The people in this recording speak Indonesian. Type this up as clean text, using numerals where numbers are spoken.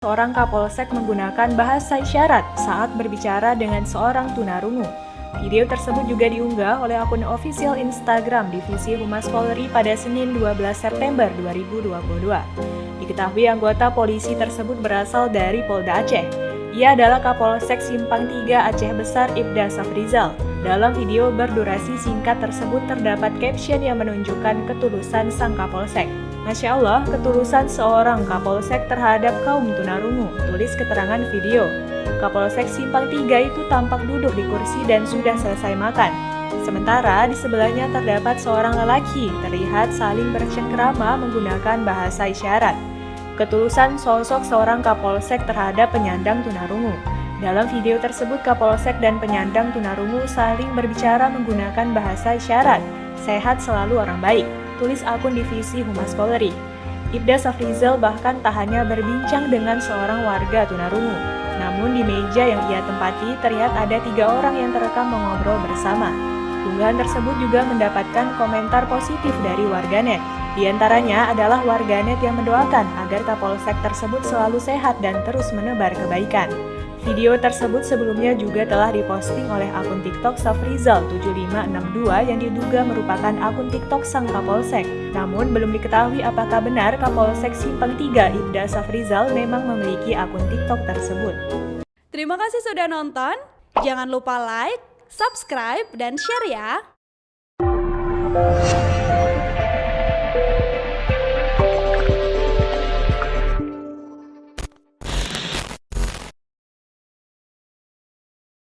Seorang Kapolsek menggunakan bahasa isyarat saat berbicara dengan seorang tunarungu. Video tersebut juga diunggah oleh akun ofisial Instagram Divisi Humas Polri pada Senin 12 September 2022. Diketahui anggota polisi tersebut berasal dari Polda Aceh. Ia adalah Kapolsek Simpang 3 Aceh Besar Ibda Safrizal. Dalam video berdurasi singkat tersebut terdapat caption yang menunjukkan ketulusan sang Kapolsek. Masya Allah, ketulusan seorang Kapolsek terhadap kaum tunarungu, tulis keterangan video. Kapolsek Simpang 3 itu tampak duduk di kursi dan sudah selesai makan. Sementara di sebelahnya terdapat seorang lelaki, terlihat saling bercengkrama menggunakan bahasa isyarat. Ketulusan sosok seorang Kapolsek terhadap penyandang tunarungu. Dalam video tersebut, Kapolsek dan penyandang tunarungu saling berbicara menggunakan bahasa isyarat. Sehat selalu orang baik, tulis akun Divisi Humas Polri. Ibda Safrizal bahkan tak hanya berbincang dengan seorang warga tunarungu, namun di meja yang ia tempati terlihat ada 3 orang yang terekam mengobrol bersama. Unggahan tersebut juga mendapatkan komentar positif dari warganet. Di antaranya adalah warganet yang mendoakan agar Kapolsek tersebut selalu sehat dan terus menebar kebaikan. Video tersebut sebelumnya juga telah diposting oleh akun TikTok Safrizal 7562 yang diduga merupakan akun TikTok sang Kapolsek. Namun belum diketahui apakah benar Kapolsek Simpang 3 Ibda Safrizal memang memiliki akun TikTok tersebut. Terima kasih sudah nonton. Jangan lupa like, subscribe, dan share ya.